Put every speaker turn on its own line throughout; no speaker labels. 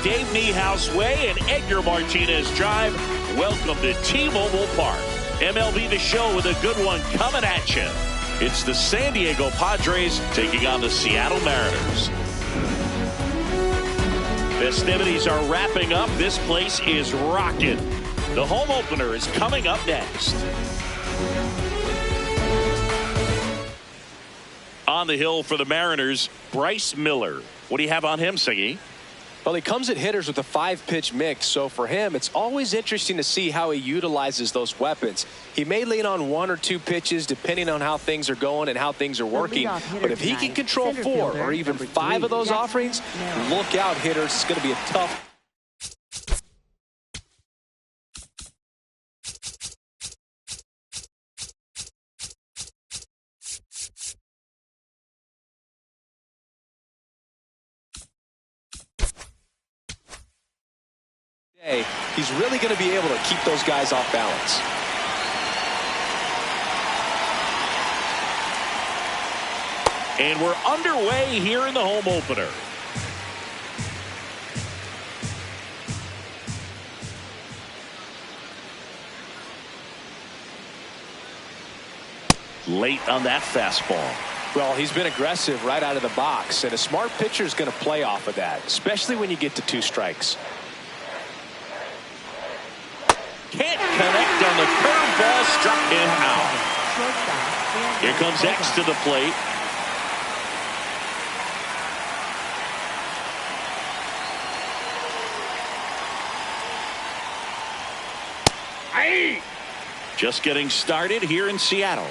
Dave Niehaus Way and Edgar Martinez Drive. Welcome to T-Mobile Park. MLB The Show with a good one coming at you. It's the San Diego Padres taking on the Seattle Mariners. Festivities are wrapping up. This place is rocking. The home opener is coming up next. On the hill for the Mariners, Bryce Miller. What do you have on him, Siggy?
Well, he comes at hitters with a 5-pitch mix, so for him, it's always interesting to see how he utilizes those weapons. He may lean on 1 or 2 pitches depending on how things are going and how things are working, but if he can control 4 or even 5 of those offerings, look out, hitters. It's going to be a tough. He's really going to be able to keep those guys off balance.
And we're underway here in the home opener. Late on that fastball.
Well, he's been aggressive right out of the box, and a smart pitcher is going to play off of that, especially when you get to 2 strikes.
Can't connect on the curveball, struck him out. Here comes X to the plate. Just getting started here in Seattle.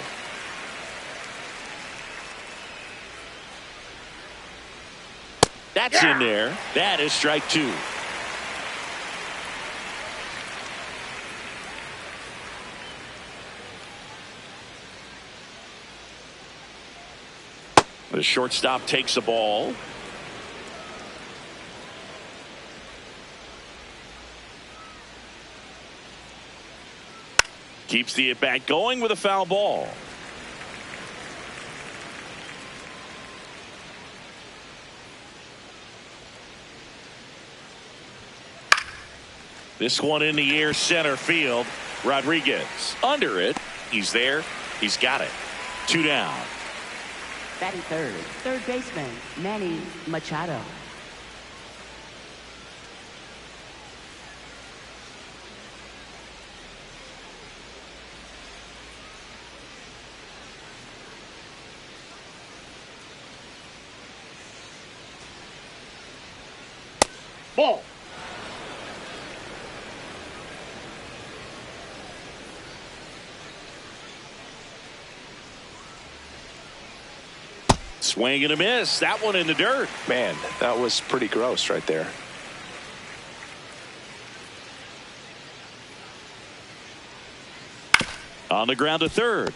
That's in there. That is strike 2. The shortstop takes the ball. Keeps the at-bat going with a foul ball. This one in the air, center field. Rodriguez under it. He's there. He's got it. 2 down.
Batting third baseman, Manny Machado.
Ball. Swing and a miss. That one in the dirt.
Man, that was pretty gross right there.
On the ground to third.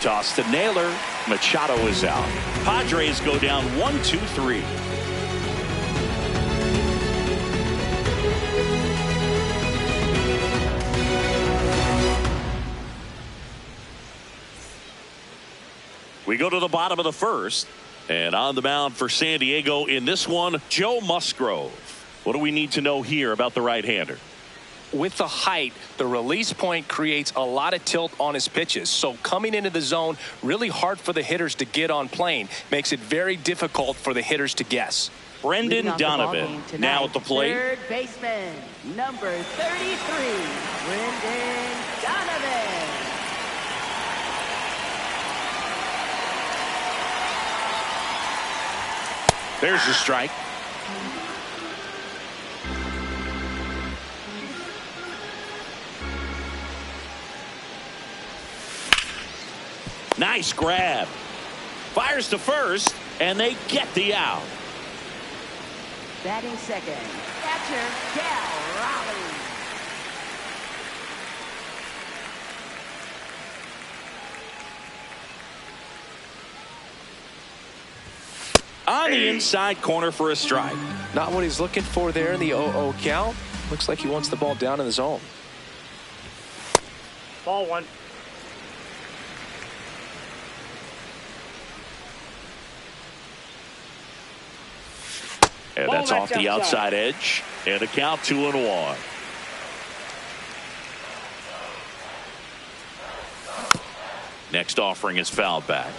Toss to Naylor. Machado is out. Padres go down 1-2-3. We go to the bottom of the first, and on the mound for San Diego in this one, Joe Musgrove. What do we need to know here about the right-hander?
With the height, the release point creates a lot of tilt on his pitches. So coming into the zone, really hard for the hitters to get on plane. Makes it very difficult for the hitters to guess.
Brendan Donovan now at the plate.
Third baseman, number 33, Brendan Donovan.
There's the strike. Nice grab. Fires to first, and they get the out.
Batting second, catcher Cal Raleigh.
On the inside corner for a strike.
Not what he's looking for there in the 0-0 count. Looks like he wants the ball down in the zone.
Ball 1.
And that's off the outside edge. And a count 2-1. Next offering is fouled back.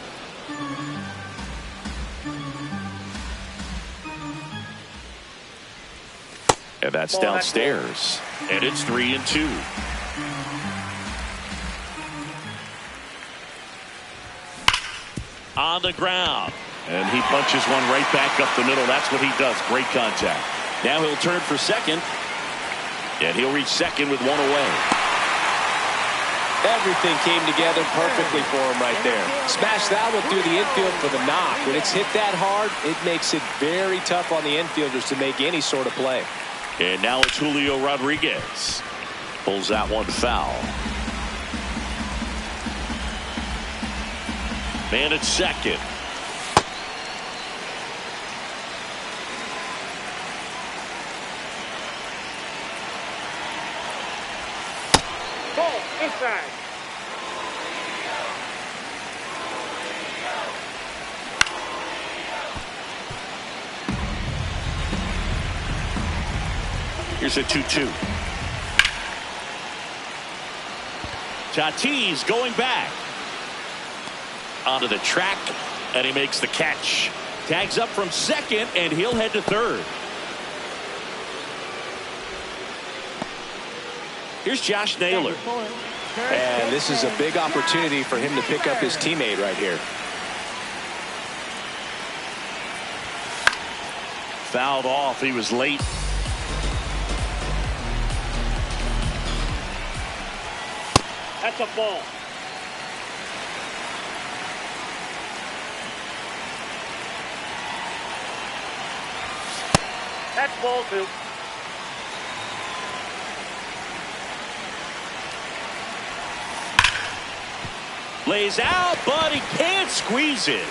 And that's downstairs. And it's 3-2. On the ground. And he punches one right back up the middle. That's what he does. Great contact. Now he'll turn for second. And he'll reach second with one away.
Everything came together perfectly for him right there. Smash that one through the infield for the knock. When it's hit that hard, it makes it very tough on the infielders to make any sort of play.
And now it's Julio Rodriguez. Pulls that one foul. Man at second.
Ball inside.
Here's a 2-2. Tatis going back. Onto the track, and he makes the catch. Tags up from second, and he'll head to third. Here's Josh Naylor.
And this is a big opportunity for him to pick up his teammate right here.
Fouled off. He was late.
That's a ball. That's ball two.
Lays out, but he can't squeeze it.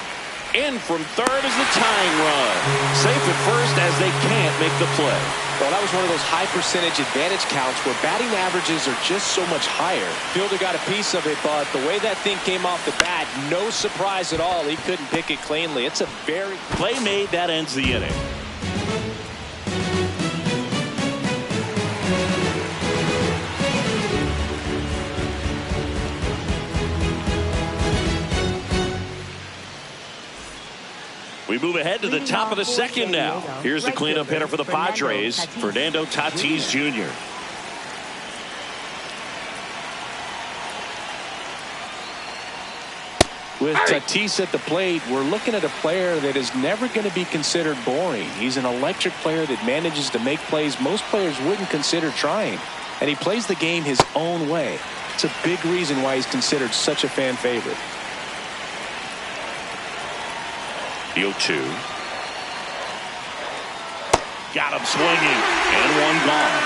In from third is the tying run. Safe at first as they can't make the play.
Well, that was one of those high percentage advantage counts where batting averages are just so much higher. Fielder got a piece of it, but the way that thing came off the bat, no surprise at all. He couldn't pick it cleanly. It's a very
play made that ends the inning. We move ahead to the top of the second now. Here's the cleanup hitter for the Padres, Fernando Tatis Jr.
With Tatis at the plate, we're looking at a player that is never going to be considered boring. He's an electric player that manages to make plays most players wouldn't consider trying. And he plays the game his own way. It's a big reason why he's considered such a fan favorite.
The 0-2. Got him swinging. And one gone.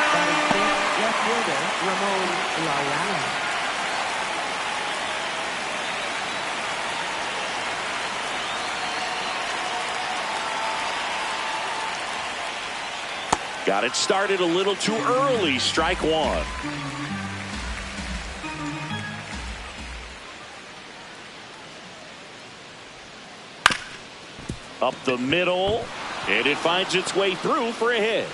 Got it started a little too early. Strike one. Up the middle, and it finds its way through for a hit.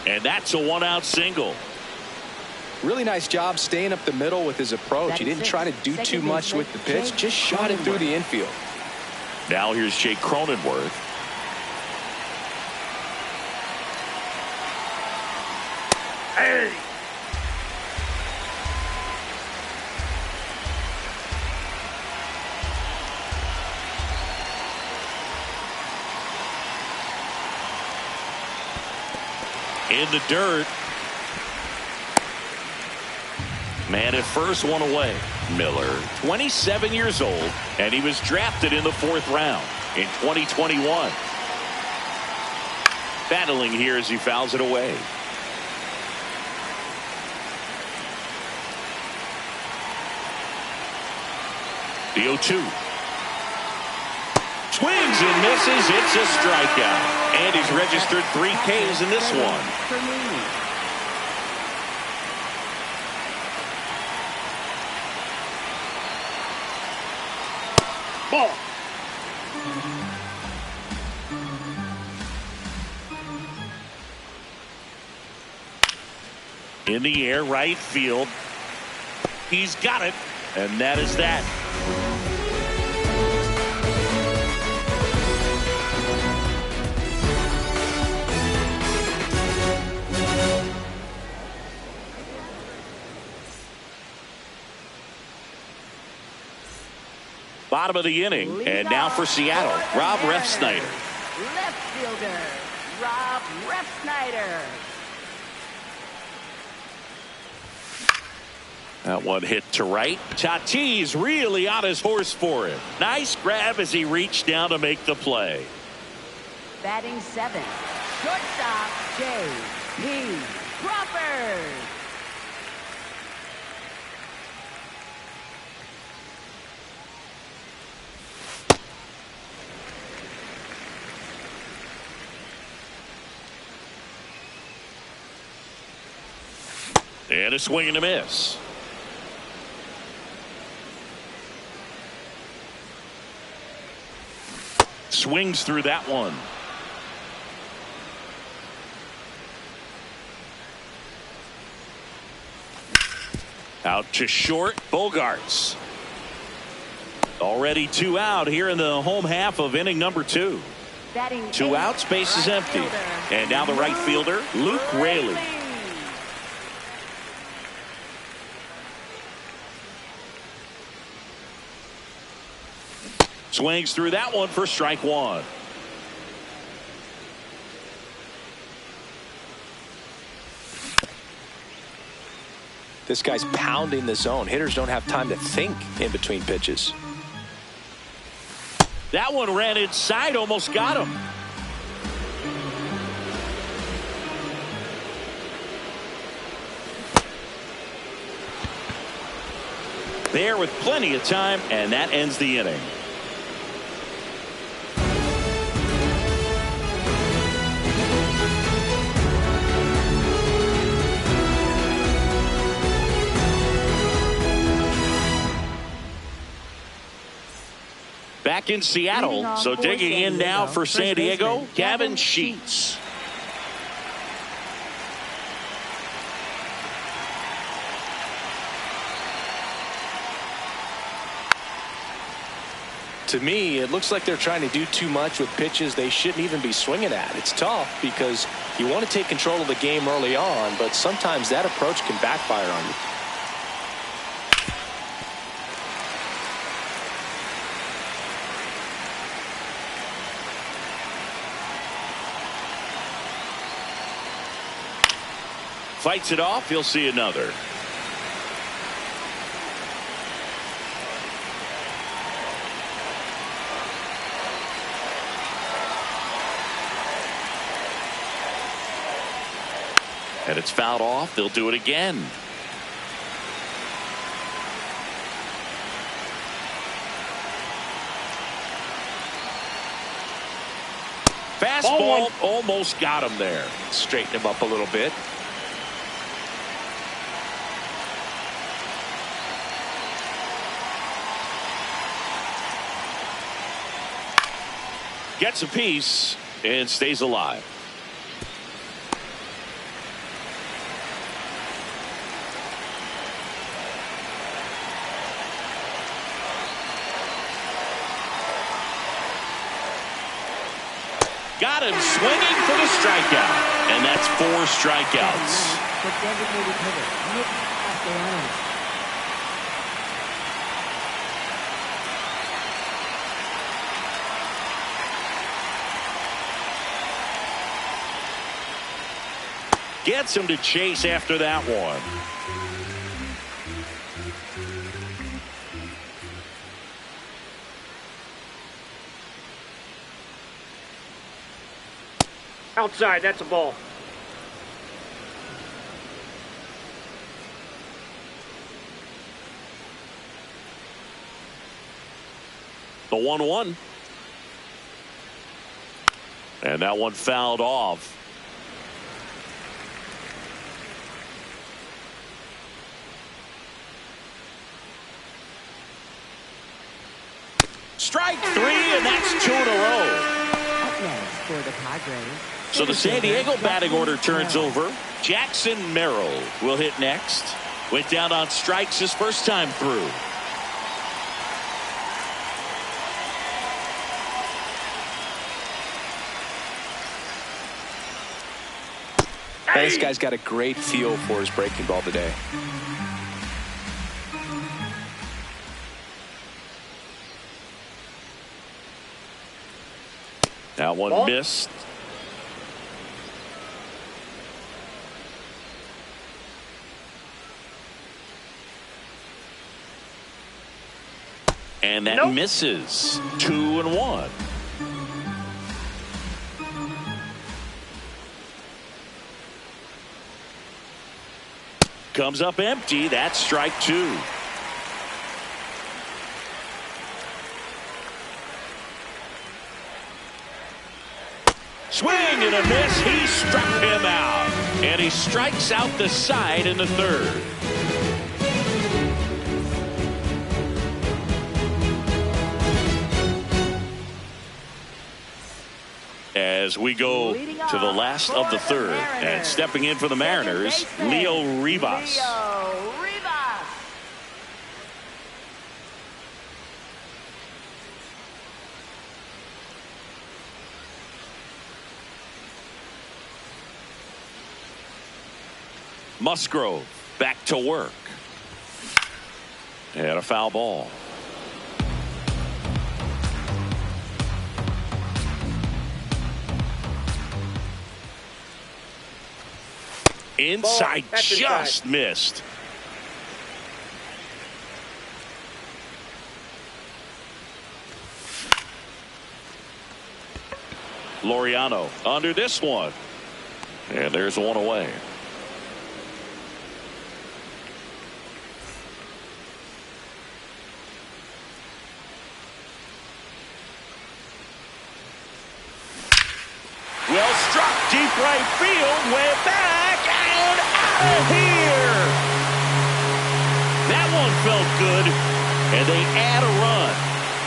And that's a one-out single.
Really nice job staying up the middle with his approach. He didn't try to do too much with the pitch, just shot it through the infield.
Now here's Jake Cronenworth.
Hey!
In the dirt. Man at first, one away. Miller, 27 years old, and he was drafted in the 4th round in 2021. Battling here as he fouls it away. The 0-2. Swings and misses. It's a strikeout. And he's registered 3 Ks in this one.
Ball.
In the air, right field. He's got it, and that is that. Bottom of the inning, and now for Seattle, Rob Refsnyder.
Left fielder, Rob Refsnyder.
That one hit to right. Tatis really on his horse for it. Nice grab as he reached down to make the play.
Batting seventh, shortstop J.P. Crawford.
And a swing and a miss. Swings through that one. Out to short, Bogarts. Already 2 out here in the home half of inning number 2.
Batting
2 out, space is empty. And now the right fielder, Luke Raley. Swings through that one for strike 1.
This guy's pounding the zone. Hitters don't have time to think in between pitches.
That one ran inside, almost got him. There with plenty of time, and that ends the inning. Back in Seattle, so digging in now for San Diego, Gavin Sheets.
To me, it looks like they're trying to do too much with pitches they shouldn't even be swinging at. It's tough because you want to take control of the game early on, but sometimes that approach can backfire on you.
Fights it off. You'll see another. And it's fouled off. They'll do it again. Fastball almost got him there.
Straighten him up a little bit.
Gets a piece and stays alive. Got him swinging for the strikeout. And that's 4 strikeouts.
The designated hitter, Nick Castellanos.
Gets him to chase after that one.
Outside, that's a ball.
The 1-1. And that one fouled off. Strike 3, and that's 2 in a row.
Up next for the Padres.
So the San Diego batting order turns over. Jackson Merrill will hit next. Went down on strikes his first time through.
This guy's got a great feel for his breaking ball today.
That one missed. And that misses. 2-1. Comes up empty. That's strike 2. Swing and a miss. He struck him out. And he strikes out the side in the third. As we go to the last of the third, and stepping in for the Mariners, Leo Rivas. Musgrove back to work. And a foul ball. Inside, just missed. Laureano under this one. And there's one away. Well struck, deep right field, way back and out of here. That one felt good, and they add a run.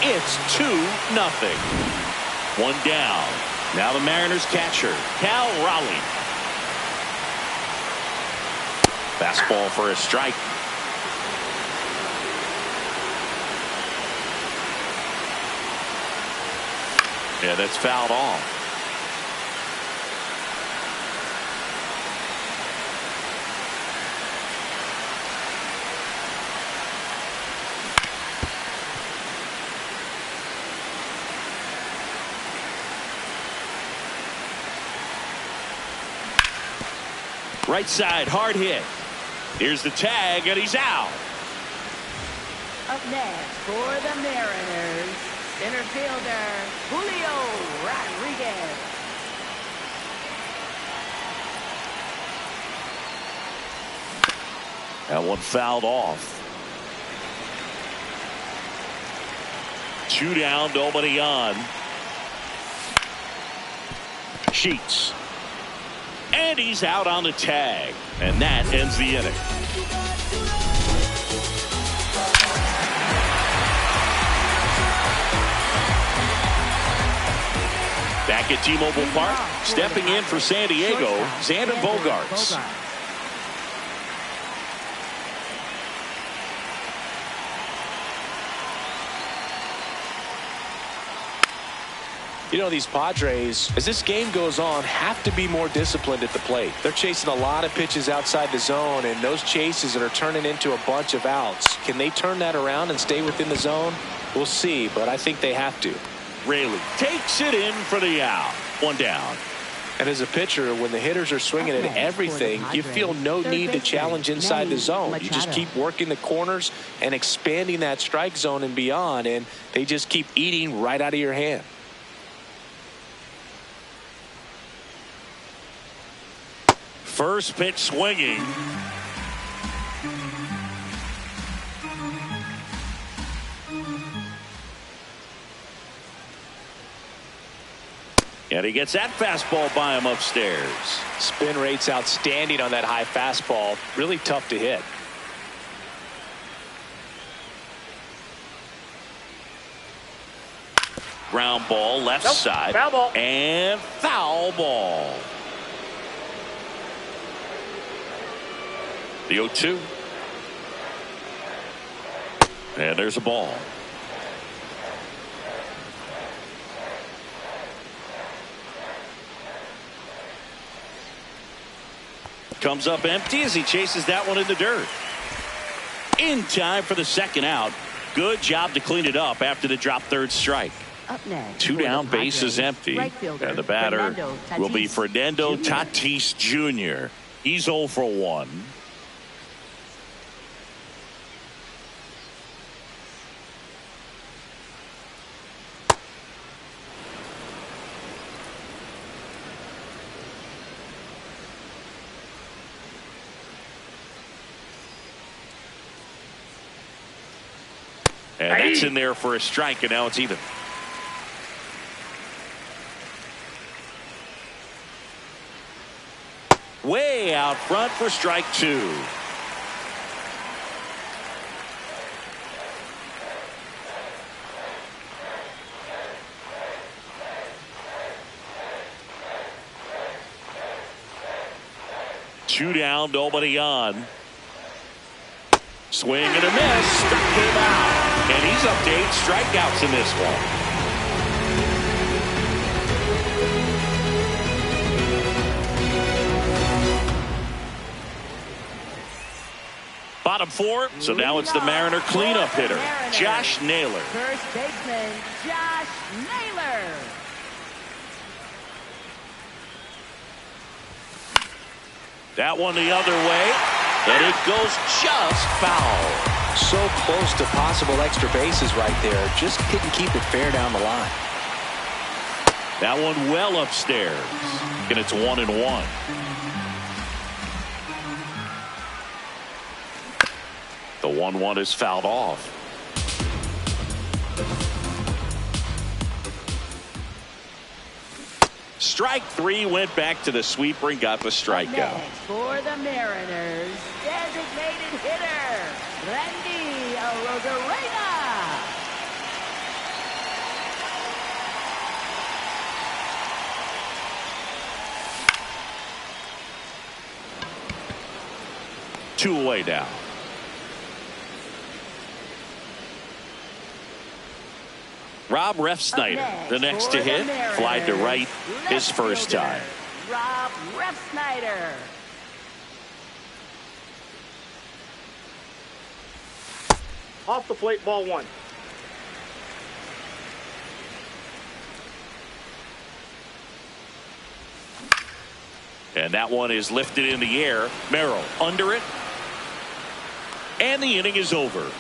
It's 2-0. One down. Now the Mariners catcher, Cal Raleigh. Fastball for a strike. Yeah, that's fouled off. Right side, hard hit. Here's the tag, and he's out.
Up next for the Mariners, center fielder Julio Rodriguez.
That one fouled off. 2 down, nobody on. Sheets. And he's out on the tag. And that ends the inning. Back at T-Mobile Park, stepping in for San Diego, Xander Bogaerts.
You know, these Padres, as this game goes on, have to be more disciplined at the plate. They're chasing a lot of pitches outside the zone, and those chases are turning into a bunch of outs. Can they turn that around and stay within the zone? We'll see, but I think they have to.
Raley takes it in for the out. One down.
And as a pitcher, when the hitters are swinging at everything, you feel no need to challenge inside the zone. You just keep working the corners and expanding that strike zone and beyond, and they just keep eating right out of your hand.
First pitch swinging. And he gets that fastball by him upstairs.
Spin rate's outstanding on that high fastball. Really tough to hit.
Ground ball left side.
Foul ball.
And foul ball. The 0-2. And there's a ball. Comes up empty as he chases that one in the dirt. In time for the second out. Good job to clean it up after the drop third strike.
Up next,
2 down, bases empty.
right fielder,
And the batter will be
Fernando
Tatis Jr. He's 0 for 1. And that's in there for a strike, and now it's even. Way out front for strike 2. Two down, nobody on. Swing and a miss. Struck him out. And he's up to 8 strikeouts in this one. Bottom 4, so now it's the Mariner cleanup hitter, Josh Naylor.
First baseman, Josh Naylor.
That one the other way, and it goes just foul.
So close to possible extra bases right there. Just couldn't keep it fair down the line.
That one well upstairs, and it's 1-1. The 1-1 is fouled off. Strike 3, went back to the sweeper and got the strikeout.
Next for the Mariners, designated hitter, Randy Arozarena.
Two away now. Rob Refsnyder, the next to hit, fly to right his first time.
Rob Refsnyder.
Off the plate, ball 1.
And that one is lifted in the air. Merrill under it. And the inning is over.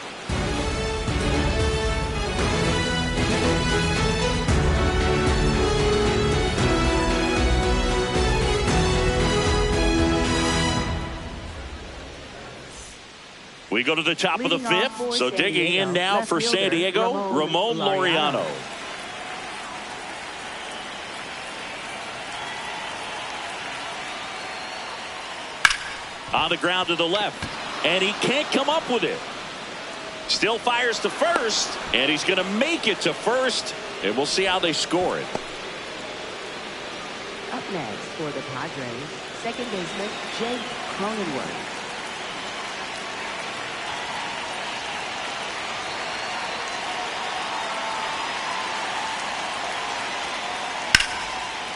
We go to the top of the 5th. So digging in now for San Diego, Ramon Laureano. On the ground to the left, and he can't come up with it. Still fires to first, and he's going to make it to first, and we'll see how they score it.
Up next for the Padres, second baseman Jake Cronenworth.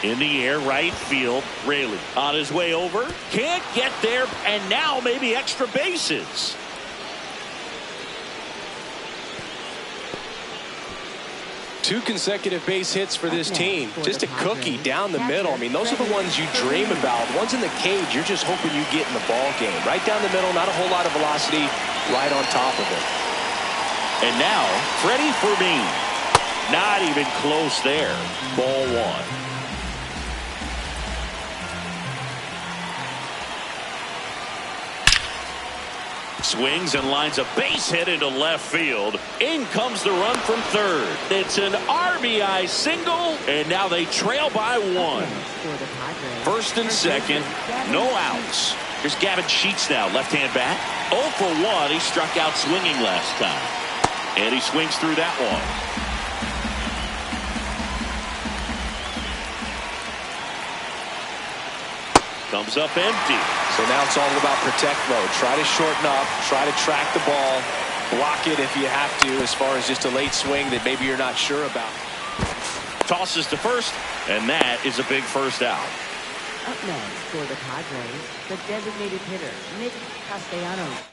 In the air, right field, Raley on his way over, can't get there, and now maybe extra bases.
Two consecutive base hits for this team. Just a cookie down the middle. I mean, those are the ones you dream about. Ones in the cage, you're just hoping you get in the ball game. Right down the middle, not a whole lot of velocity, right on top of it.
And now, Freddie Fermin. Not even close there. Ball 1. Swings and lines a base hit into left field. In comes the run from third. It's an RBI single, and now they trail by 1. First and second, no outs. Here's Gavin Sheets now, left-hand bat. 0 for 1. He struck out swinging last time. And he swings through that one. Comes up empty.
So now it's all about protect mode. Try to shorten up, try to track the ball, block it if you have to, as far as just a late swing that maybe you're not sure about.
Tosses to first, and that is a big first out.
Up next for the Padres, the designated hitter, Nick Castellanos.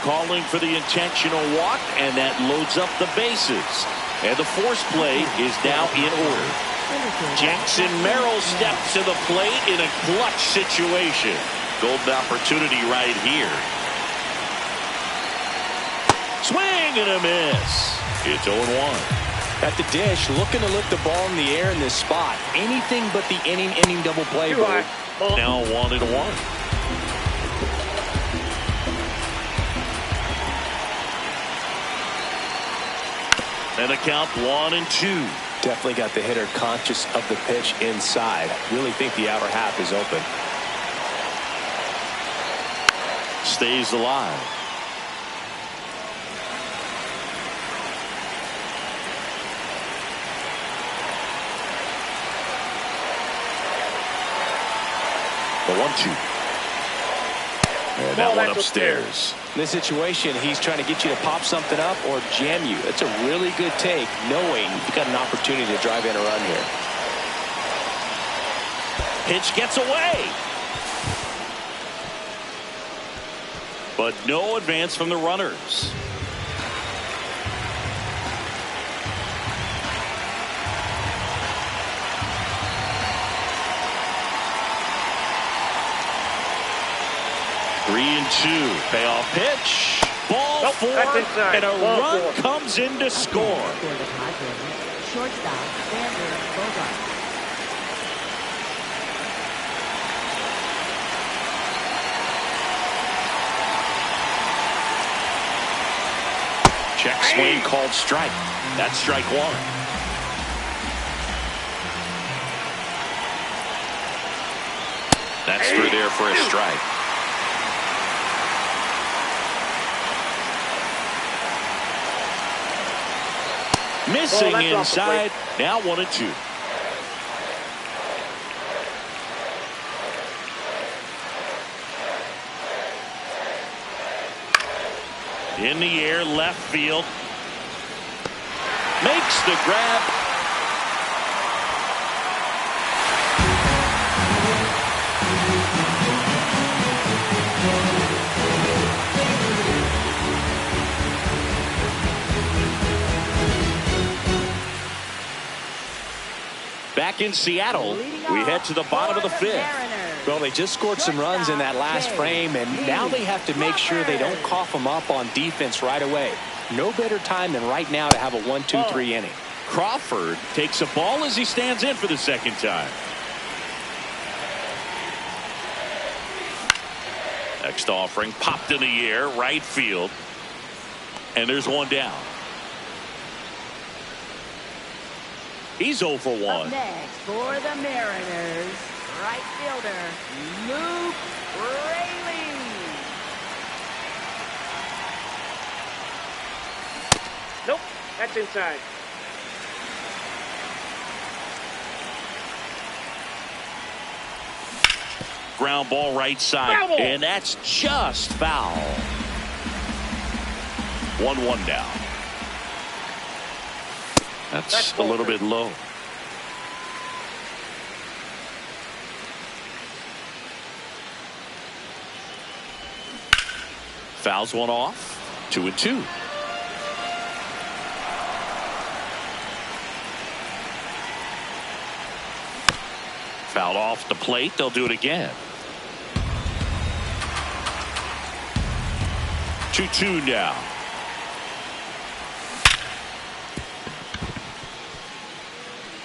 Calling for the intentional walk, and that loads up the bases. And the force play is now in order. Jackson Merrill steps to the plate in a clutch situation. Golden opportunity right here. Swing and a miss. It's 0-1.
At the dish, looking to lift the ball in the air in this spot. Anything but the inning double play move.
Now 1-1. And a count 1-2.
Definitely got the hitter conscious of the pitch inside. Really think the outer half is open.
Stays alive. The 1-2. And that one upstairs.
In this situation, he's trying to get you to pop something up or jam you. That's a really good take, knowing you've got an opportunity to drive in a run here.
Pitch gets away. But no advance from the runners. Three and two. Payoff pitch. Ball four. And a run comes in to score.
For the Padres, shortstop, Xander Bogart.
Check swing called strike. That's strike one. That's through there for a strike. Missing inside. Now 1-2. In the air, left field. Makes the grab. Back in Seattle, we head to the bottom of the fifth.
Well, they just scored some runs in that last frame, and now they have to make sure they don't cough them up on defense right away. No better time than right now to have a 1-2-3 inning.
Crawford takes a ball as he stands in for the second time. Next offering popped in the air, right field. And there's one down. He's 0 for 1.
Up next for the Mariners, right fielder, Luke Raley.
Nope, that's inside.
Ground ball right side. And that's just foul. 1-1 now. That's a little bit low. Fouls one off. 2-2. Fouled off the plate. They'll do it again. 2-2 now.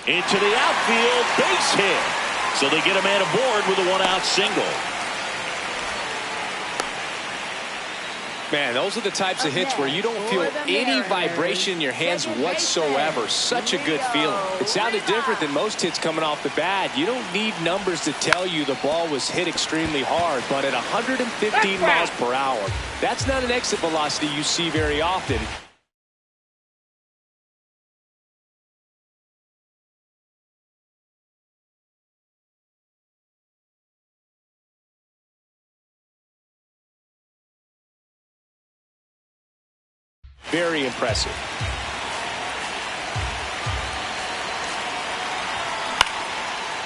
Into the outfield, base hit. So they get a man aboard with a one-out single.
Man, those are the types of hits where you don't feel any vibration in your hands whatsoever. Such a good feeling. It sounded different than most hits coming off the bat. You don't need numbers to tell you the ball was hit extremely hard, but at 115 miles per hour, that's not an exit velocity you see very often. Very impressive.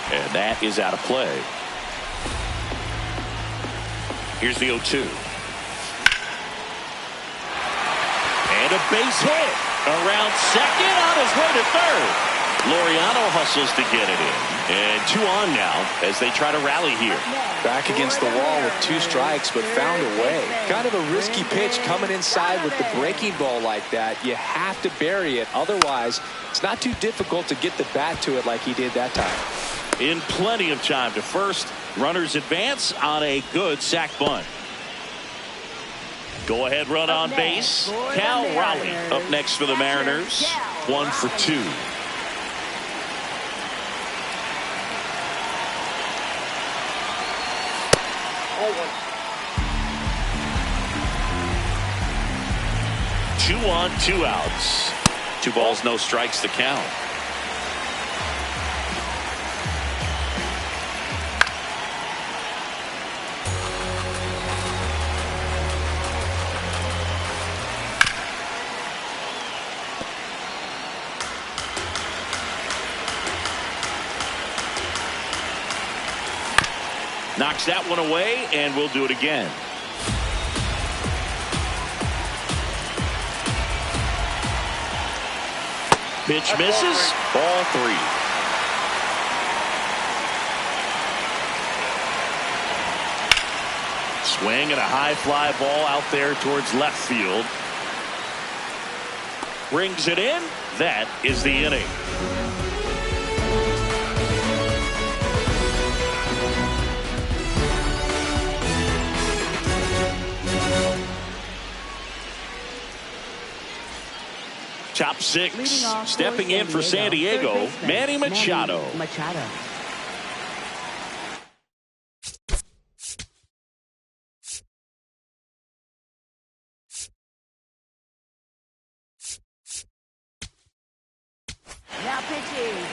And that is out of play. Here's the 0-2. And a base hit. Around second, on his way to third. Laureano hustles to get it in. And 2 on now as they try to rally here.
Back against the wall with 2 strikes, but found a way. Kind of a risky pitch coming inside with the breaking ball like that. You have to bury it. Otherwise, it's not too difficult to get the bat to it like he did that time.
In plenty of time to first. Runners advance on a good sac bunt. Go ahead run on base. Cal Raleigh up next for the Mariners. 1 for 2. Two on, 2 outs. 2 balls, no strikes to count. Knocks that one away, and we'll do it again. Pitch misses. Ball 3. Swing and a high fly ball out there towards left field. Brings it in. That is the inning. Top 6, stepping in for San Diego, Manny Machado.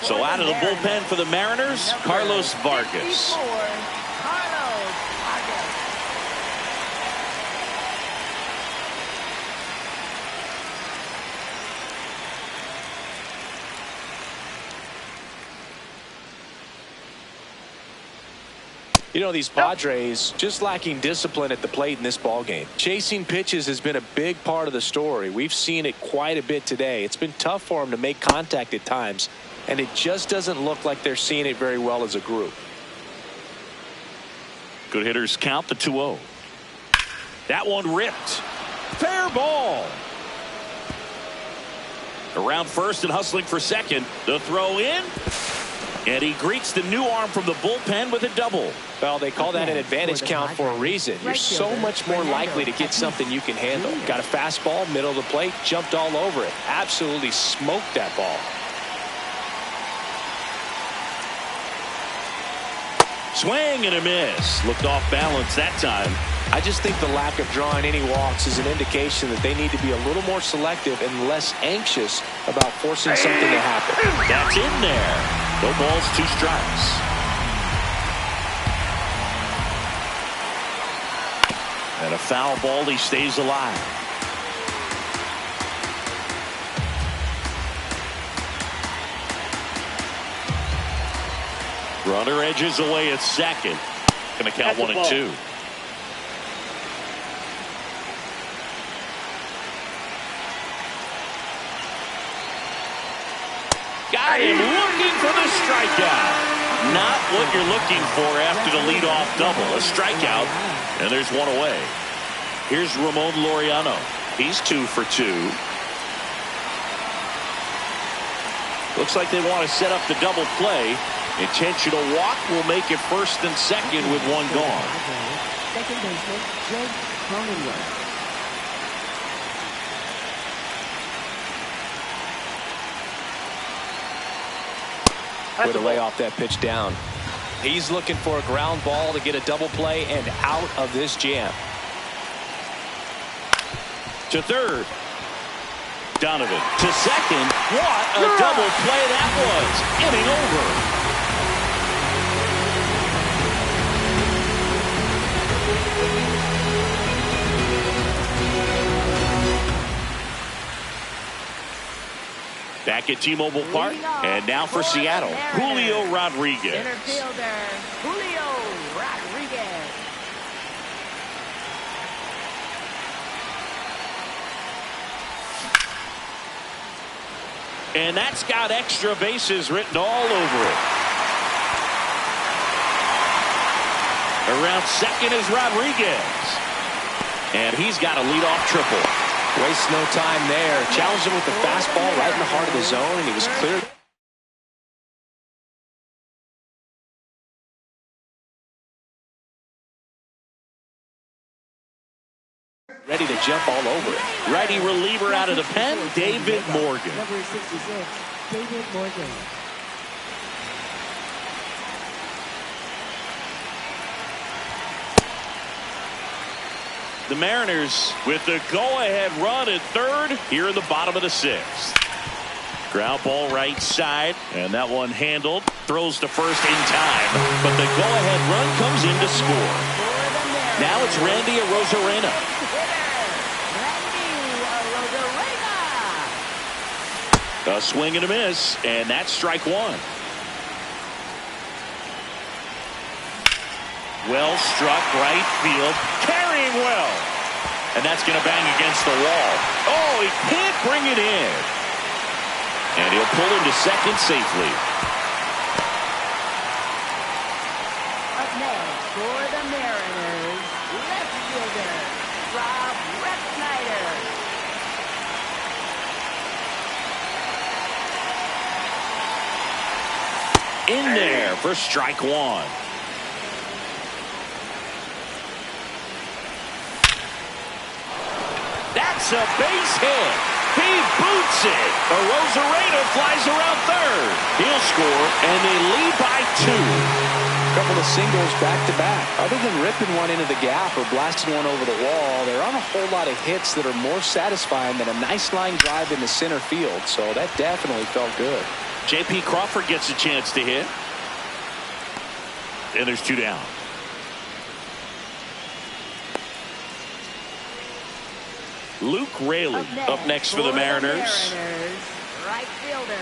So out of the bullpen for the Mariners, Carlos Vargas.
You know, these Padres just lacking discipline at the plate in this ballgame. Chasing pitches has been a big part of the story. We've seen it quite a bit today. It's been tough for them to make contact at times, and it just doesn't look like they're seeing it very well as a group.
Good hitters count the 2-0. That one ripped. Fair ball. Around first and hustling for second. The throw in. And he greets the new arm from the bullpen with a double.
Well, they call that an advantage count for a reason. You're so much more likely to get something you can handle. Got a fastball, middle of the plate, jumped all over it. Absolutely smoked that ball.
Swing and a miss. Looked off balance that time.
I just think the lack of drawing any walks is an indication that they need to be a little more selective and less anxious about forcing something to happen.
That's in there. No balls, 2 strikes. And a foul ball, he stays alive. Runner edges away at second. Going to count 1 and 2. Got him looking for the strikeout. Not what you're looking for after the leadoff double. A strikeout, and there's 1 away. Here's Ramon Laureano. He's 2 for 2. Looks like they want to set up the double play. Intentional walk will make it first and second with 1 gone.
Second baseman, Jake Cronenworth.
Way to lay off that pitch down. He's looking for a ground ball to get a double play and out of this jam.
To third. Donovan to second. What a double play that was. Inning over. back at T-Mobile Park. And now for Seattle, Julio Rodriguez.
Center fielder, Julio Rodriguez.
And that's got extra bases written all over it. Around second is Rodriguez. And he's got a leadoff triple.
Waste no time there. Challenged him with the fastball right in the heart of the zone, and he was clear. Ready to jump all over it.
Righty reliever out of the pen, David Morgan.
Number 66, David Morgan.
The Mariners with the go-ahead run at third here in the bottom of the sixth. Ground ball right side, and that one handled. Throws to first in time, but the go-ahead run comes in to score. Now it's Randy Arozarena. A swing and a miss, and that's strike one. Well struck right field, carrying well. And that's going to bang against the wall. Oh, he can't bring it in. And he'll pull into second safely.
Up next for the Mariners, left fielder, Rob Refsnyder.
In there for strike one. That's a base hit. He boots it. Arozarena flies around third. He'll score, and they lead by 2.
A couple of singles back-to-back. Other than ripping one into the gap or blasting one over the wall, there aren't a whole lot of hits that are more satisfying than a nice line drive in the center field. So that definitely felt good.
J.P. Crawford gets a chance to hit. And there's 2 down. Luke Raley up next for the Mariners.
Right fielder,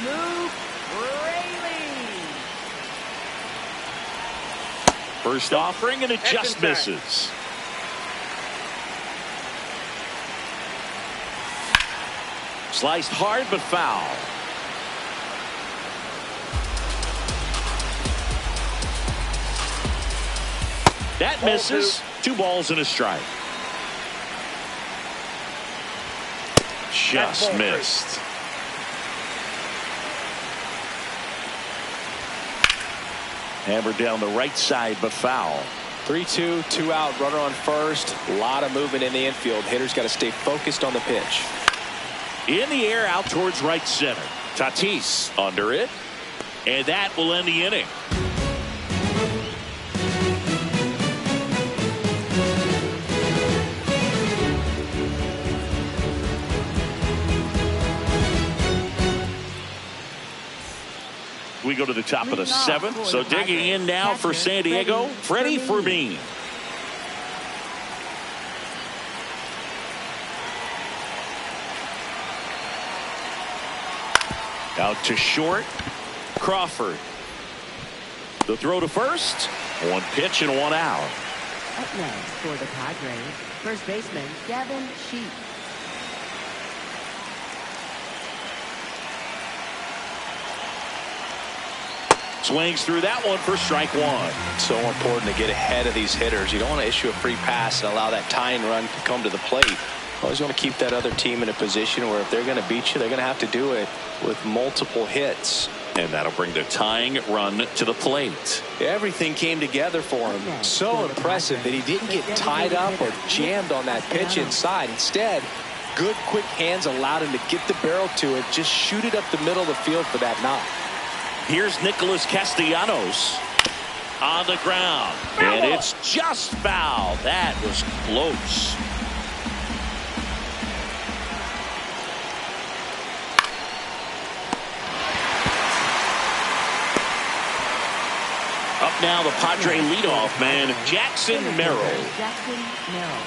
Luke Raley.
First offering, and it just misses. Sliced hard but foul. That misses. 2 balls and a strike. Just missed. Hammered down the right side, but foul.
3-2, 2 out, runner on first. A lot of movement in the infield. Hitters got to stay focused on the pitch.
In the air, out towards right center. Tatis under it. And that will end the inning. We go to the top of the 7th. So digging in now for San Diego, Freddie Fermin. Out to short, Crawford. The throw to first. 1 pitch and 1 out.
Up next for the Padres, first baseman Devin Sheep.
Swings through that one for strike 1. So important to get ahead of these hitters. You don't want to issue a free pass and allow that tying run to come to the plate. Always want to keep that other team in a position where if they're going to beat you, they're going to have to do it with multiple hits.
And that'll bring the tying run to the plate.
Everything came together for him. So impressive that he didn't get tied up or jammed on that pitch inside. Instead, good quick hands allowed him to get the barrel to it, just shoot it up the middle of the field for that knock.
Here's Nicholas Castellanos on the ground. And it's just foul. That was close. Up now, the Padre leadoff man, Jackson Merrill.
Jackson Merrill.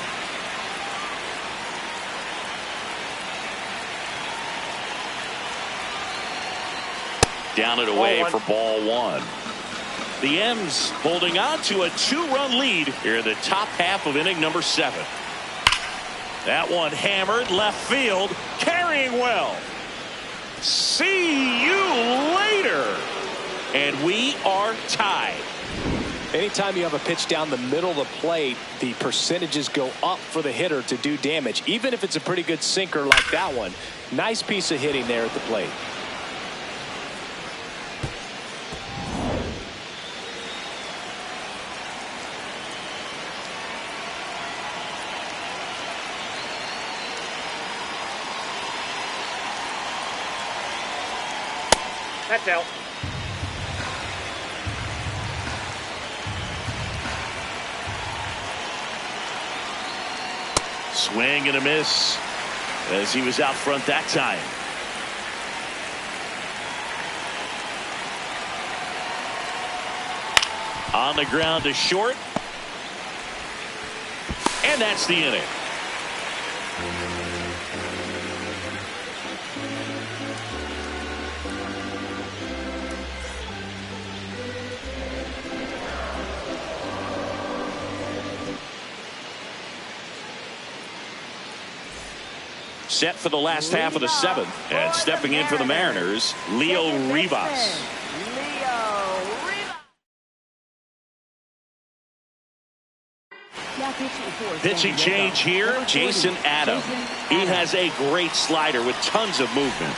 down and away for ball one. The M's holding on to a 2-run lead here in the top half of inning number 7. That one hammered left field, carrying well. See you later. And we are tied.
Anytime you have a pitch down the middle of the plate, the percentages go up for the hitter to do damage, even if it's a pretty good sinker like that one. Nice piece of hitting there at the plate.
That's out.
Swing and a miss as he was out front that time. On the ground to short. And that's the inning. Set for the last half of the 7th, and stepping in for the Mariners, Leo Rivas. Pitching change here, Jason Adam. He has a great slider with tons of movement.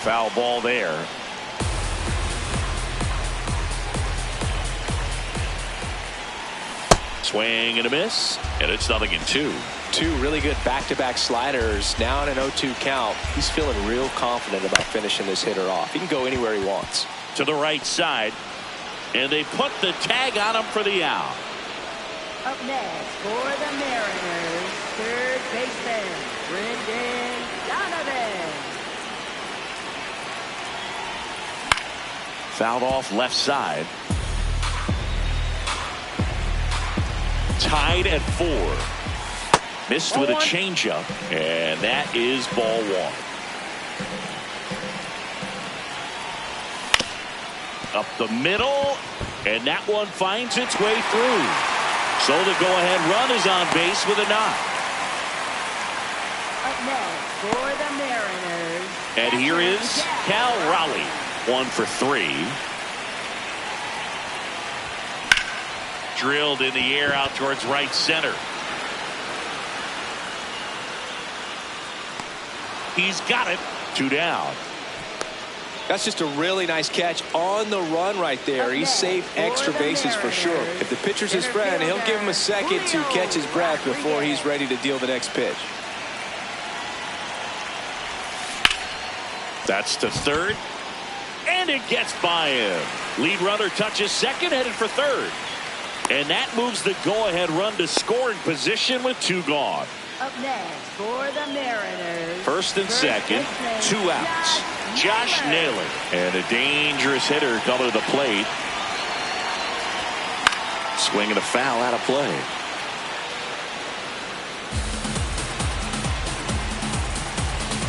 Foul ball there. Swing and a miss, and it's 0-2.
Two really good back-to-back sliders. Now in an 0-2 count. He's feeling real confident about finishing this hitter off. He can go anywhere he wants.
To the right side, and they put the tag on him for the out.
Up next for the Mariners, third baseman, Brendan Donovan.
Fouled off left side. Tied at 4. Missed with a changeup, and that is ball 1. Up the middle, and that one finds its way through. So the go-ahead run is on base with a knock.
Up next for the Mariners.
And here is Cal Raleigh, 1 for 3. Drilled in the air out towards right center. He's got it. 2 down.
That's just a really nice catch on the run right there. He saved extra bases for sure. If the pitcher's his friend, he'll give him a second to catch his breath before he's ready to deal the next pitch.
That's to third. And it gets by him. Lead runner touches second, headed for third. And that moves the go-ahead run to scoring position with 2 gone.
Up next for the Mariners.
First and second, 2 outs. Josh Naylor. And a dangerous hitter coming to the plate. Swing and a foul out of play.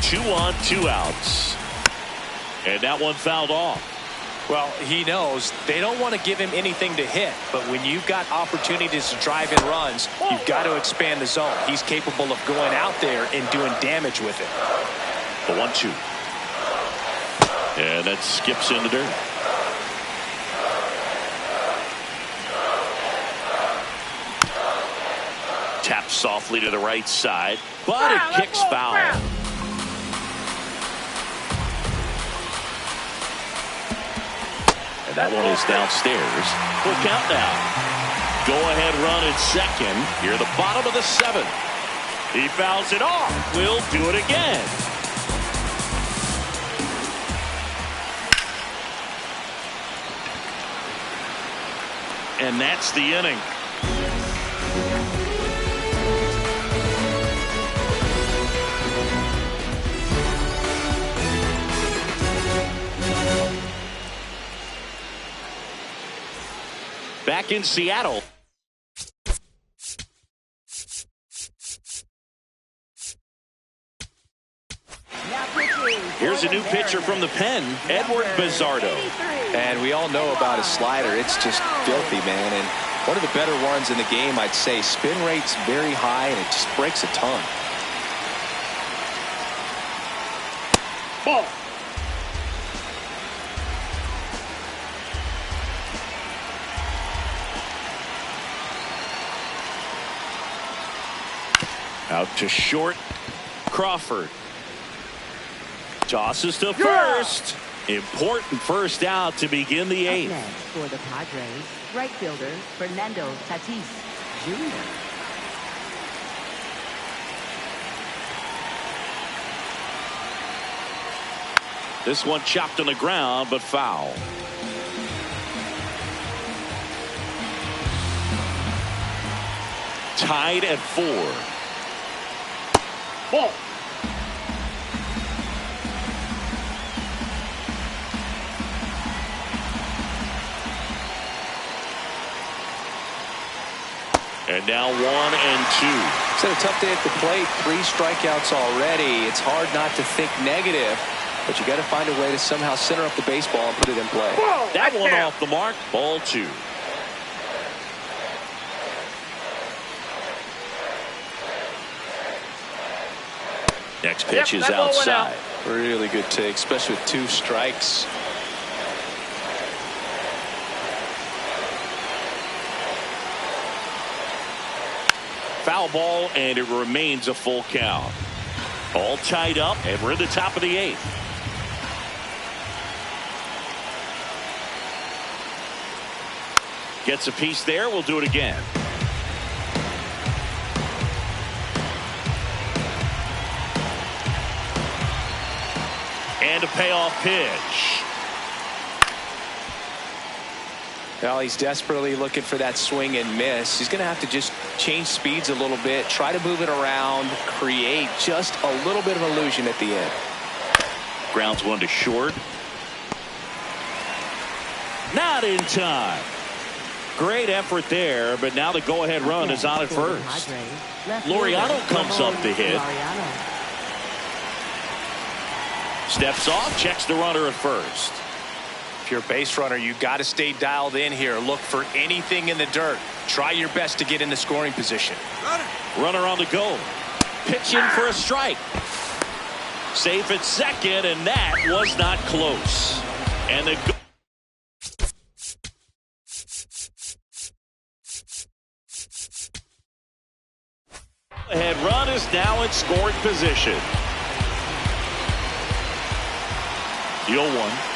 Two on, 2 outs. And that one fouled off.
Well, he knows they don't want to give him anything to hit, but when you've got opportunities to drive in runs, you've got to expand the zone. He's capable of going out there and doing damage with it.
The 1-2. And that skips in the dirt. Taps softly to the right side, but it kicks foul. And that one is downstairs. Full count now. Go-ahead run at second. Here at the bottom of the 7th. He fouls it off. We'll do it again. And that's the inning. Back in Seattle. Here's a new pitcher from the pen, Edward Bizzardo.
And we all know about his slider. It's just filthy, man. And one of the better ones in the game, I'd say. Spin rate's very high, and it just breaks a ton.
Ball.
Out to short. Crawford. Tosses to first. Important first out to begin the eighth.
Up next for the Padres, right fielder Fernando Tatis Jr.
This one chopped on the ground, but foul. Tied at 4.
Ball.
And now 1 and 2.
It's been a tough day at the plate. 3 strikeouts already. It's hard not to think negative, but you got to find a way to somehow center up the baseball and put it in play.
Ball.
That one
Down.
off the mark. Ball 2. Next pitch is
that ball went out.
outside.
Really good take, especially with 2 strikes.
Foul ball, and it remains a full count. All tied up, and we're in the top of the 8th. Gets a piece there. We'll do it again. And a payoff pitch.
Well, he's desperately looking for that swing and miss. He's going to have to just change speeds a little bit, try to move it around, create just a little bit of illusion at the end.
Grounds one to short. Not in time. Great effort there, but now the go-ahead run is on at first. Laureano comes up to hit. Steps off, checks the runner at first.
If you're a base runner, you got to stay dialed in here. Look for anything in the dirt. Try your best to get in the scoring position.
Runner on the go. Pitch in for a strike. Safe at second, and that was not close. And the go-ahead run is now in scoring position. The 0-1.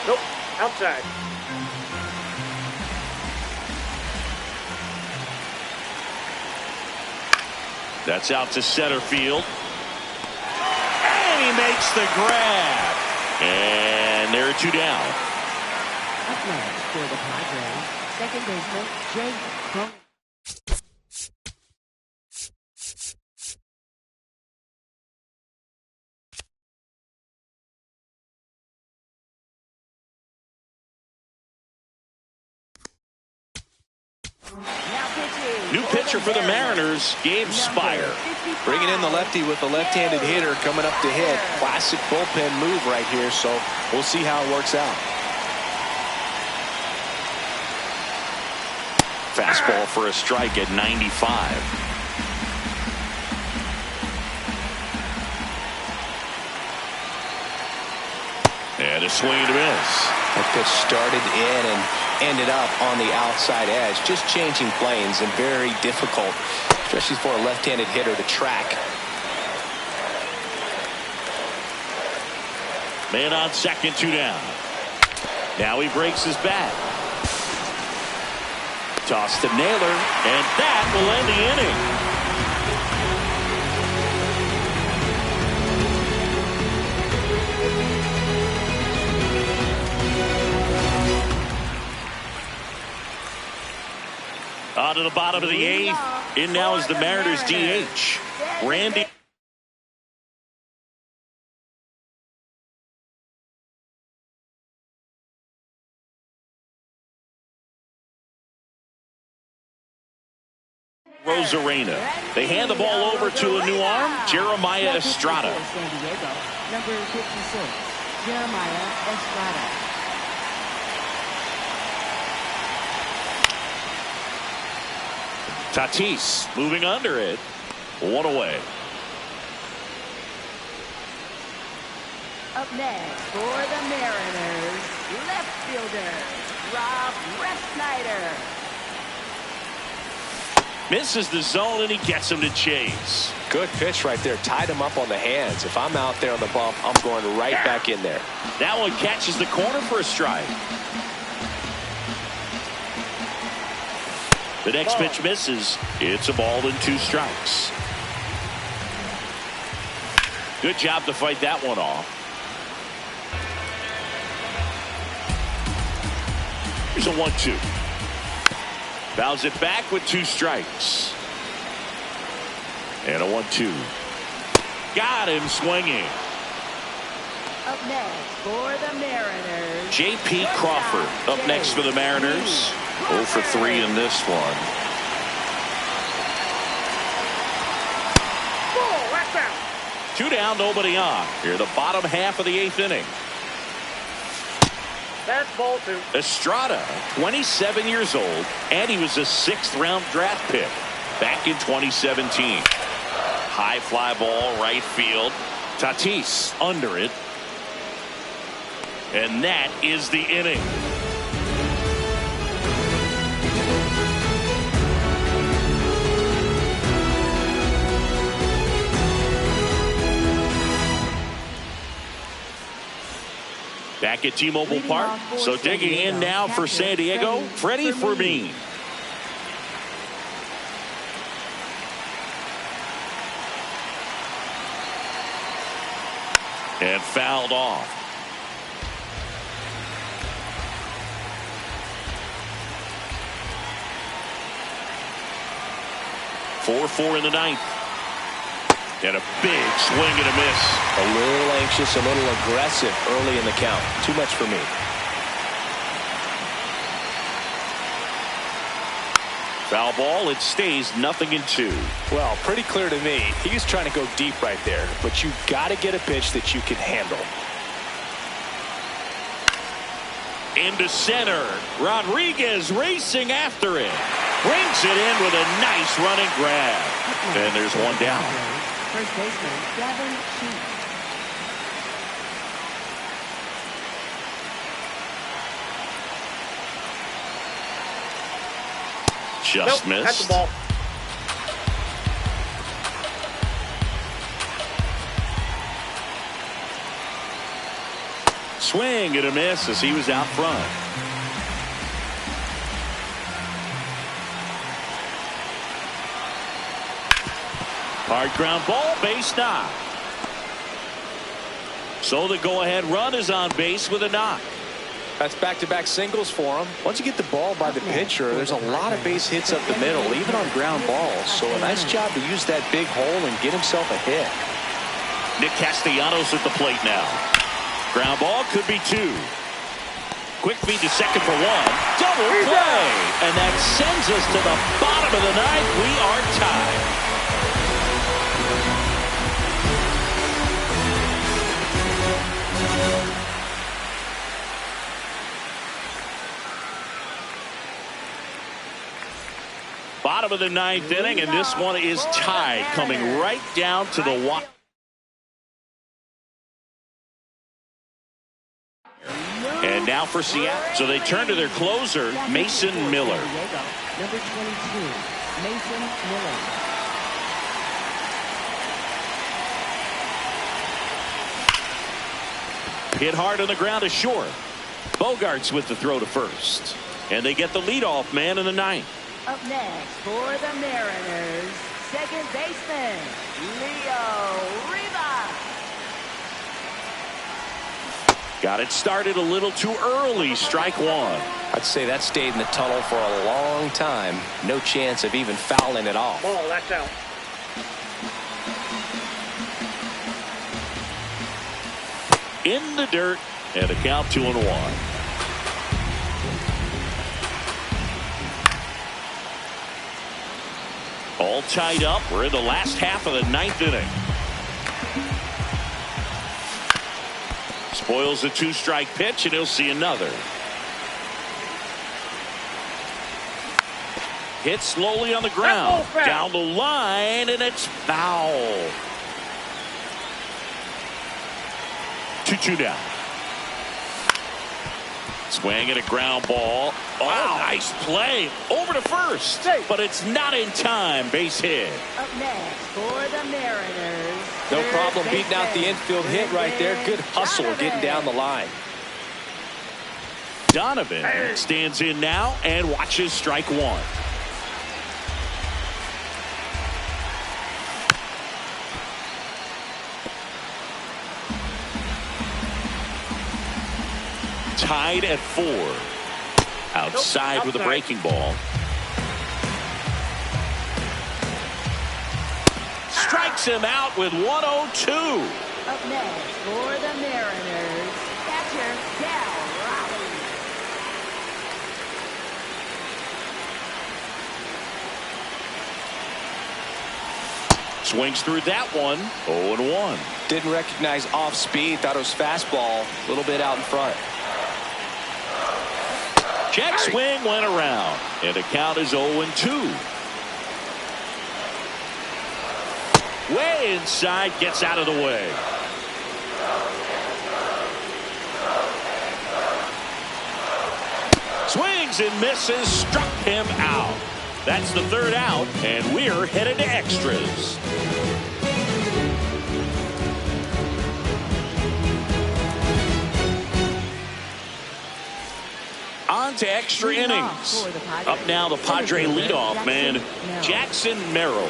Nope. Outside.
That's out to center field. And he makes the grab. And there are 2 down.
Up next for the Padres, second baseman Jake Cron.
New pitcher for the Mariners, Gabe Spire.
Bringing in the lefty with the left-handed hitter coming up to hit. Classic bullpen move right here, so we'll see how it works out.
Fastball for a strike at 95. And a swing and a miss.
That pitch started in and ended up on the outside edge. Just changing planes and very difficult, especially for a left-handed hitter to track.
Man on second, 2 down. Now he breaks his bat. Toss to Naylor, and that will end the inning. On to the bottom of the 8th. In now is the Mariners DH. Randy. Rosarena. They hand the ball over to a new arm, Jeremiah Estrada.
San Diego, number 56, Jeremiah Estrada.
Tatis moving under it. One away.
Up next for the Mariners, left fielder, Rob Refsnyder.
Misses the zone and he gets him to chase.
Good pitch right there. Tied him up on the hands. If I'm out there on the bump, I'm going right back in there.
That one catches the corner for a strike. The next pitch misses. It's a ball and 2 strikes. Good job to fight that one off. Here's a 1-2. Fouls it back with 2 strikes. And a 1-2. Got him swinging.
Up next for the Mariners,
J.P. Crawford up next for the Mariners. 0 for 3 in this one.
Ball, that's out.
2 down, nobody on. Here, the bottom half of the 8th inning.
That's ball 2.
Estrada, 27 years old, and he was a 6th-round draft pick back in 2017. High fly ball, right field. Tatis under it. And that is the inning. Back at T-Mobile Park. So digging in now for San Diego, Freddie Fermin. And fouled off. Four in the 9th. And a big swing and a miss.
A little anxious, a little aggressive early in the count. Too much for me.
Foul ball. It stays 0-2.
Well, pretty clear to me. He's trying to go deep right there. But you've got to get a pitch that you can handle.
Into center. Rodriguez racing after it. Brings it in with a nice running grab. And there's one down.
First baseman, Gavin Sheets.
Just
Nope,
missed.
that's the ball.
Swing and a miss as he was out front. Hard ground ball, base knock. So the go-ahead run is on base with a knock.
That's back-to-back singles for him. Once you get the ball by the pitcher, there's a lot of base hits up the middle, even on ground balls. So a nice job to use that big hole and get himself a hit.
Nick Castellanos at the plate now. Ground ball could be 2. Quick feed to second for 1. Double play. And that sends us to the bottom of the 9th. We are tied. Bottom of the 9th inning, and this one is tied, coming right down to the wire. And now for Seattle. So they turn to their closer, Mason Miller.
Number 22, Mason Miller.
Hit hard on the ground to short. Bogarts with the throw to first. And they get the leadoff man in the 9th.
Up next for the Mariners, second baseman, Leo Rivas.
Got it started a little too early, strike 1.
I'd say that stayed in the tunnel for a long time. No chance of even fouling it off.
Ball, that's out.
In the dirt, and a count 2-1. All tied up. We're in the last half of the ninth inning. Spoils a two-strike pitch, and he'll see another. Hit slowly on the ground. Down the line, and it's foul. 2-2 down. Swing and a ground ball. Oh, nice play. Over to first. But it's not in time. Base hit.
Up next for the Mariners.
No problem beating out the infield hit right there. Good hustle getting down the line.
Donovan stands in now and watches strike one. Tied at 4. Outside with a breaking ball. Strikes him out with 102.
Up next for the Mariners, catcher Cal Raleigh.
Swings through that one. 0-1.
Didn't recognize off speed. Thought it was fastball. A little bit out in front.
Check swing went around, and the count is 0-2. Way inside, gets out of the way. Swings and misses, struck him out. That's the third out, and we're headed to extras. On to extra innings. Up now, the Padre leadoff man, Jackson Merrill.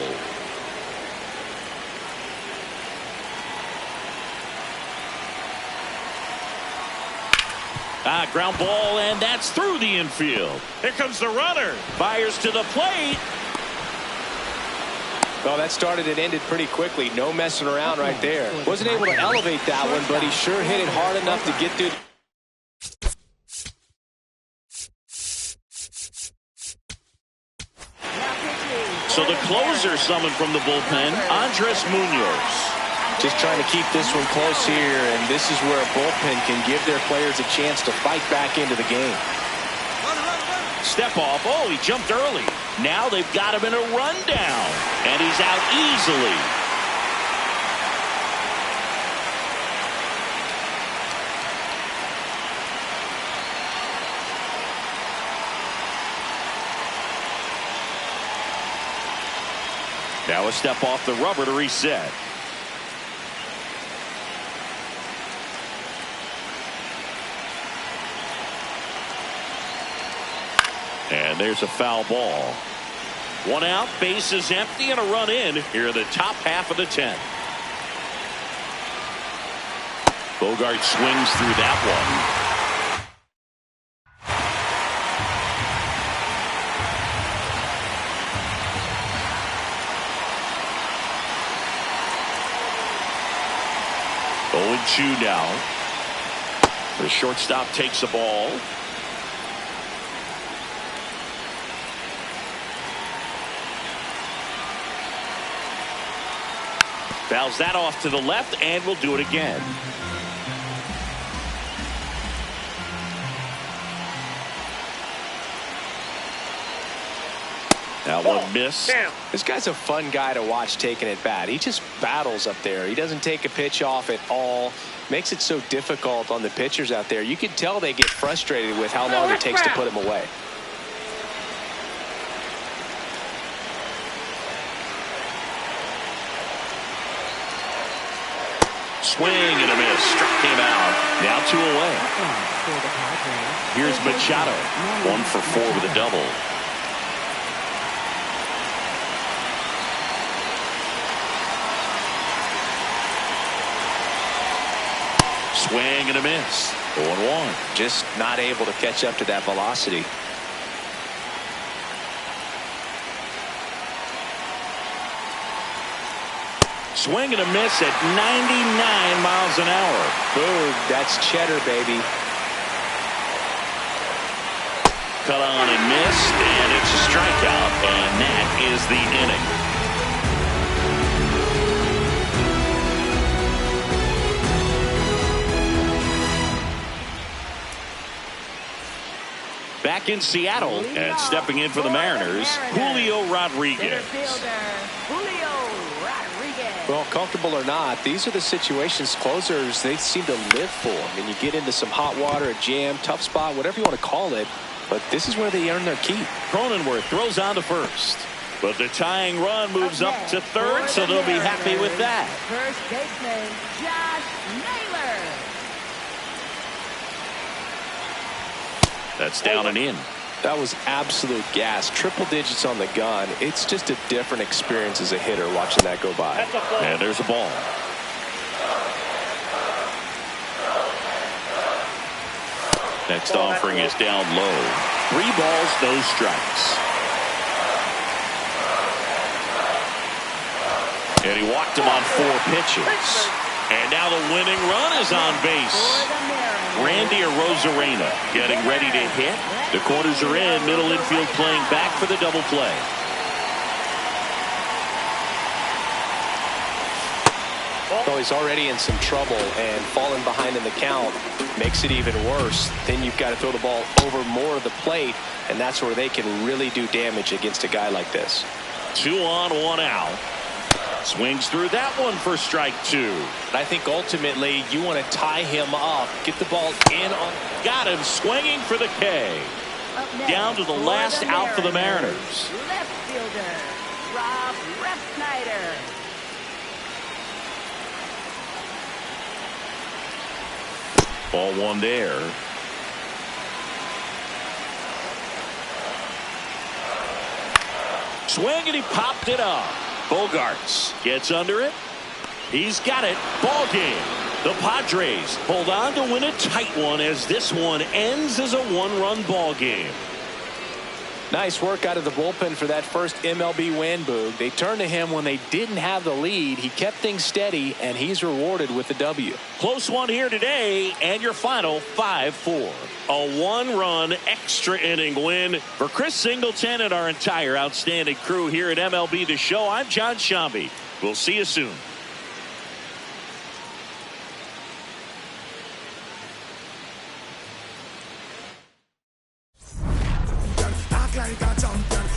Ground ball, and that's through the infield. Here comes the runner. Fires to the plate.
Oh, that started and ended pretty quickly. No messing around right there. Wasn't able to elevate that one, but he sure hit it hard enough to get through.
So the closer summoned from the bullpen, Andres Munoz.
Just trying to keep this one close here, and this is where a bullpen can give their players a chance to fight back into the game.
Step off. Oh, he jumped early. Now they've got him in a rundown, and he's out easily. Now a step off the rubber to reset. And there's a foul ball. One out, base is empty, and a run in here in the top half of the 10th. Bogart swings through that one. Oh, 0-2 now. The shortstop takes the ball. Fouls that off to the left, and we'll do it again. That one missed.
This guy's a fun guy to watch taking at bat. He just battles up there. He doesn't take a pitch off at all. Makes it so difficult on the pitchers out there. You can tell they get frustrated with how long it takes to put him away.
Swing and a miss. Struck him out. Now 2 away. Here's Machado. 1 for 4 with a double. Swing and a miss. 0-1.
Just not able to catch up to that velocity.
Swing and a miss at 99 miles an hour.
Boom, that's cheddar, baby.
Cut on and missed, and it's a strikeout, and that is the inning. back in Seattle. And stepping in for the Mariners, Julio Rodriguez.
Well, comfortable or not, these are the situations closers they seem to live for. I mean, you get into some hot water, a jam, tough spot, whatever you want to call it, but this is where they earn their keep.
Cronenworth throws on to first, but the tying run moves up to third, so they'll be happy with that.
First baseman, Josh Naylor.
That's down and in.
That was absolute gas. Triple digits on the gun. It's just a different experience as a hitter watching that go by.
And there's a ball. Next offering is down low. 3 balls, no strikes. And he walked him on 4 pitches. And now the winning run is on base. Randy Arozarena getting ready to hit. The corners are in. Middle infield playing back for the double play.
Oh, he's already in some trouble, and falling behind in the count makes it even worse. Then you've got to throw the ball over more of the plate, and that's where they can really do damage against a guy like this.
2 on, 1 out. Swings through that one for strike 2.
I think ultimately you want to tie him up, get the ball in on.
Got him swinging for the K. Down to the last out for the Mariners.
Left fielder, Rob Refsnyder.
Ball 1 there. Swing, and he popped it up. Bogarts gets under it. He's got it. Ball game. The Padres hold on to win a tight one as this one ends as a 1-run ball game.
Nice work out of the bullpen for that first MLB win, Boog. They turned to him when they didn't have the lead. He kept things steady, and he's rewarded with the W.
Close one here today, and your final 5-4. A 1-run extra inning win for Chris Singleton and our entire outstanding crew here at MLB The Show. I'm John Shambi. We'll see you soon.
Clarita